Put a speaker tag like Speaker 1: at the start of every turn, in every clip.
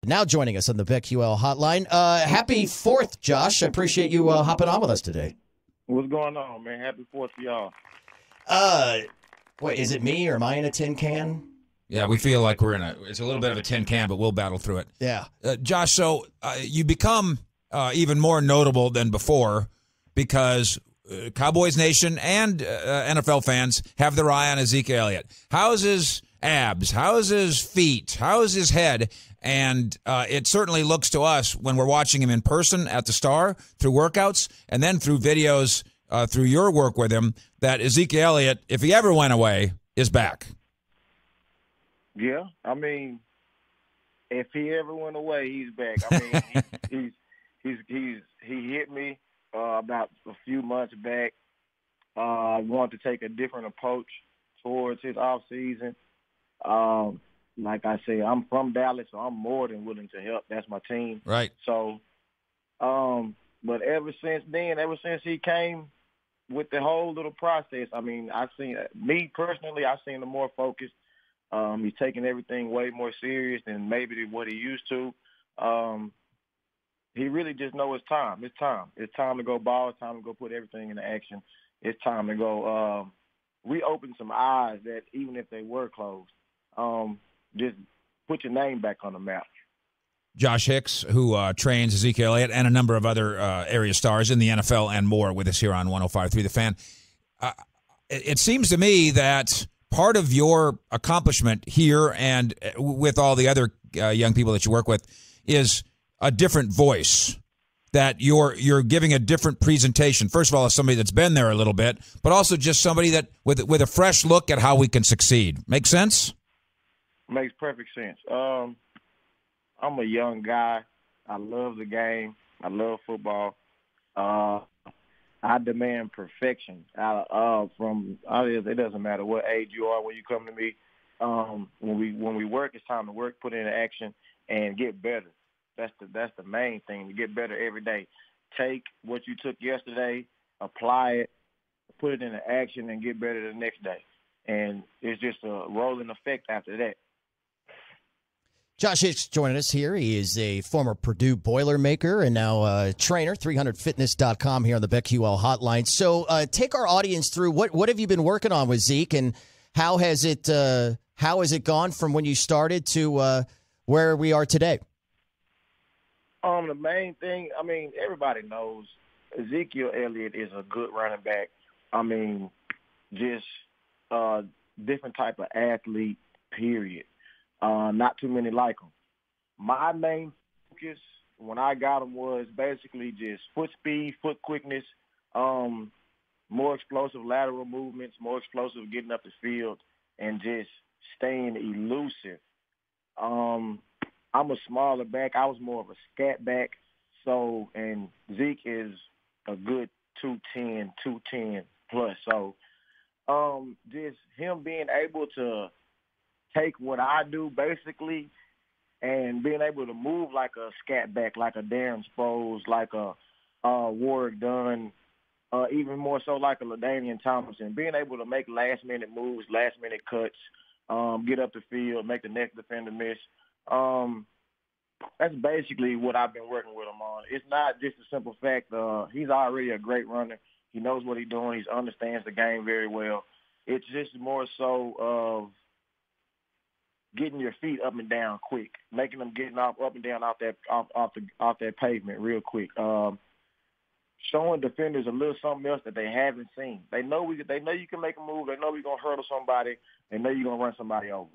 Speaker 1: now joining us on the BetQL hotline. Happy 4th, Josh. I appreciate you hopping on with us today.
Speaker 2: What's going on, man? Happy 4th to y'all.
Speaker 1: Wait, is it me or am I in a tin can?
Speaker 3: Yeah, we feel like it's a little bit of a tin can, but we'll battle through it.
Speaker 1: Yeah.
Speaker 3: Josh, so you become even more notable than before because Cowboys Nation and NFL fans have their eye on Zeke Elliott. How's his abs? How's his feet? How's his head? And it certainly looks to us when we're watching him in person at the Star, through workouts, and then through videos through your work with him, that Zeke Elliott, if he ever went away, is back.
Speaker 2: Yeah, I mean, if he ever went away, he's back. I mean, he hit me about a few months back. I wanted to take a different approach towards his off season. Like I said, I'm from Dallas, so I'm more than willing to help. That's my team.
Speaker 3: Right.
Speaker 2: So, but ever since then, ever since he came with the whole little process, I mean, I've seen him more focused. He's taking everything way more serious than maybe what he used to. He really just knows it's time. It's time. It's time to go ball. It's time to go put everything into action. It's time to go. We opened some eyes that even if they were closed, just put your name back on the map.
Speaker 3: Josh Hicks, who trains Zeke Elliott and a number of other area stars in the NFL and more, with us here on 105.3 The Fan. It seems to me that part of your accomplishment here and with all the other young people that you work with is a different voice, that you're giving a different presentation. First of all, as somebody that's been there a little bit, but also just somebody that with a fresh look at how we can succeed. Make sense?
Speaker 2: Makes perfect sense. I'm a young guy. I love the game. I love football. I demand perfection it doesn't matter what age you are when you come to me. When we work, it's time to work, put it into action, and get better. That's the main thing, to get better every day. Take what you took yesterday, apply it, put it into action, and get better the next day. And it's just a rolling effect after that.
Speaker 1: Josh Hicks joining us here. He is a former Purdue Boilermaker and now a trainer, 300fitness.com here on the BetQL hotline. So take our audience through what have you been working on with Zeke, and how has it gone from when you started to where we are today?
Speaker 2: The main thing, I mean, everybody knows Ezekiel Elliott is a good running back. I mean, just a different type of athlete, period. Not too many like him. My main focus when I got him was basically just foot speed, foot quickness, more explosive lateral movements, more explosive getting up the field, and just staying elusive. I'm a smaller back. I was more of a scat back. So, and Zeke is a good 210 plus. So, just him being able to take what I do basically and being able to move like a scat back, like a Darren Sproles, like a Warwick Dunn, even more so like a LaDainian Tomlinson, being able to make last-minute moves, last-minute cuts, get up the field, make the next defender miss. That's basically what I've been working with him on. It's not just a simple fact. He's already a great runner. He knows what he's doing. He understands the game very well. It's just more so of getting your feet up and down quick, making them getting up and down off that pavement real quick. Showing defenders a little something else that they haven't seen. They know you can make a move. They know we're gonna hurdle somebody. They know you're gonna run somebody over.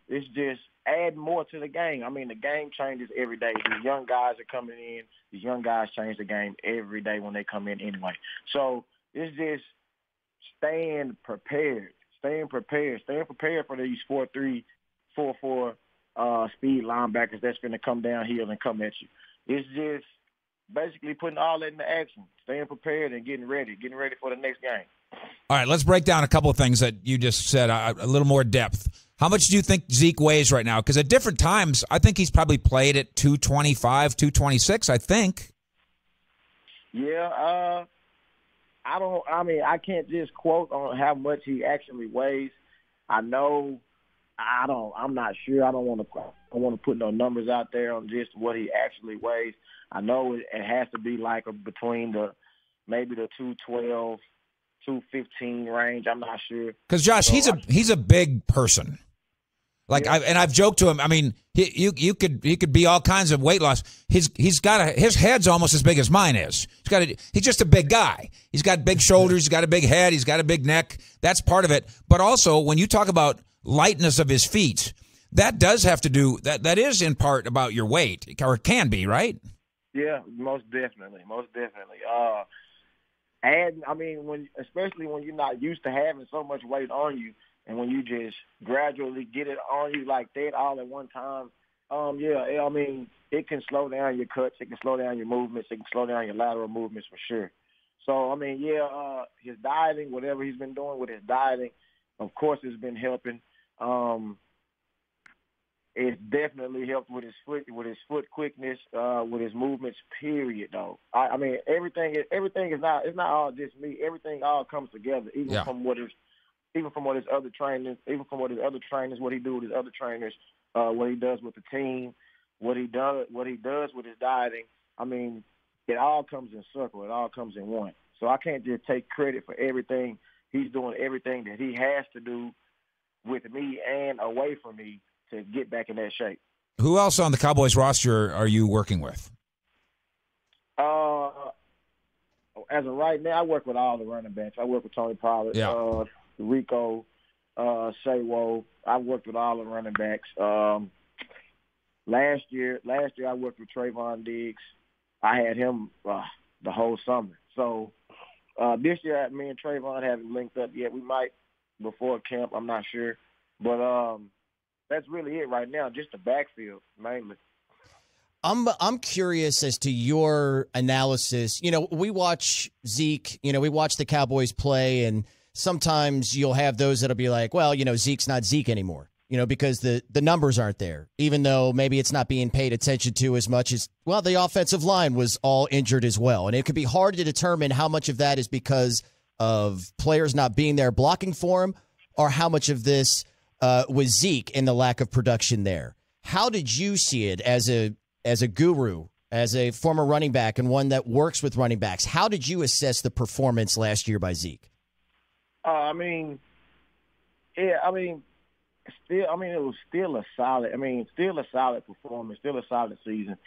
Speaker 2: It's just add more to the game. I mean, the game changes every day. These young guys are coming in. These young guys change the game every day when they come in anyway. So it's just staying prepared for these 4-3, 4-4 speed linebackers that's going to come downhill and come at you. It's just basically putting all that into action, staying prepared and getting ready for the next game.
Speaker 3: All right, let's break down a couple of things that you just said, a little more depth. How much do you think Zeke weighs right now? Because at different times, I think he's probably played at 225, 226, I think.
Speaker 2: Yeah, I can't just quote on how much he actually weighs. I know I'm not sure. I don't want to put no numbers out there on just what he actually weighs. I know it has to be like between maybe the 212, 215 range. I'm not sure.
Speaker 3: Because Josh, he's a big person. Like
Speaker 2: yeah.
Speaker 3: I've joked to him. I mean, he could be all kinds of weight loss. His head's almost as big as mine is. He's just a big guy. He's got big shoulders. He's got a big head. He's got a big neck. That's part of it. But also, when you talk about lightness of his feet, that does have to do that is in part about your weight, or it can be, right?
Speaker 2: Yeah, most definitely. Especially when you're not used to having so much weight on you. And when you just gradually get it on you like that all at one time, it can slow down your cuts. It can slow down your movements. It can slow down your lateral movements for sure. So, his dieting, whatever he's been doing with his dieting, of course, it's been helping. It's definitely helped with his foot quickness, with his movements. Period, though. Everything is not. It's not all just me. Everything all comes together, from what his other trainers, what he do with his other trainers, what he does with the team, what he does with his dieting. It all comes in circle. It all comes in one. So I can't just take credit for everything. He's doing everything that he has to do with me and away from me to get back in that shape.
Speaker 3: Who else on the Cowboys roster are you working with?
Speaker 2: As of right now, I work with all the running backs. I work with Tony Pollard, Rico, Saywo. I worked with all the running backs. Last year I worked with Trayvon Diggs. I had him the whole summer. So this year, me and Trayvon haven't linked up yet. We might before camp. I'm not sure, but that's really it right now. Just the backfield mainly.
Speaker 1: I'm curious as to your analysis. We watch Zeke. We watch the Cowboys play, and sometimes you'll have those that'll be like, well, Zeke's not Zeke anymore, because the numbers aren't there, even though maybe it's not being paid attention to as much as, well, the offensive line was all injured as well. And it could be hard to determine how much of that is because of players not being there blocking for him, or how much of this was Zeke and the lack of production there. How did you see it as a guru, as a former running back and one that works with running backs? How did you assess the performance last year by Zeke?
Speaker 2: It was still a solid performance, still a solid season.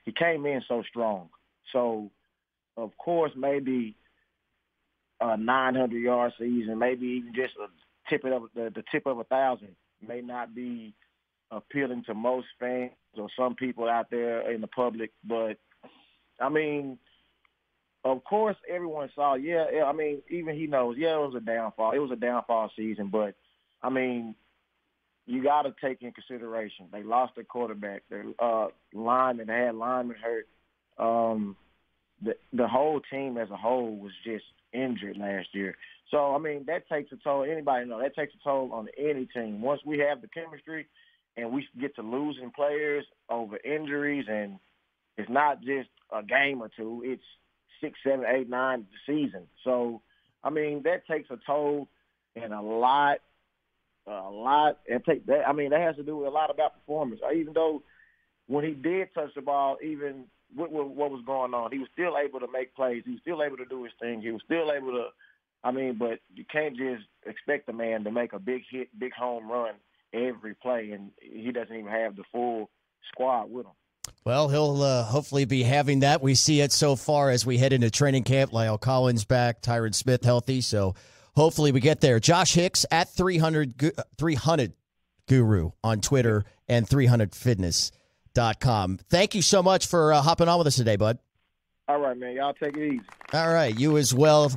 Speaker 2: He came in so strong. So, of course, maybe a 900-yard season, maybe even just the tip of 1,000 may not be appealing to most fans or some people out there in the public. But, of course, everyone saw, even he knows, it was a downfall. It was a downfall season, but, you got to take in consideration. They lost their quarterback. Their linemen, they had linemen hurt. The whole team as a whole was just injured last year. So, that takes a toll. Anybody know that takes a toll on any team. Once we have the chemistry and we get to losing players over injuries, and it's not just a game or two, it's 6, 7, 8, 9 season. So, that takes a toll and a lot. That has to do with a lot about performance. Even though when he did touch the ball, even with what was going on, he was still able to make plays. He was still able to do his thing. He was still able to, but you can't just expect a man to make a big hit, big home run every play, and he doesn't even have the full squad with him.
Speaker 1: Well, he'll hopefully be having that. We see it so far as we head into training camp. Lyle Collins back, Tyron Smith healthy, so hopefully we get there. Josh Hicks at 300 Guru on Twitter and 300fitness.com. Thank you so much for hopping on with us today, bud.
Speaker 2: All right, man. Y'all take it easy.
Speaker 1: All right. You as well.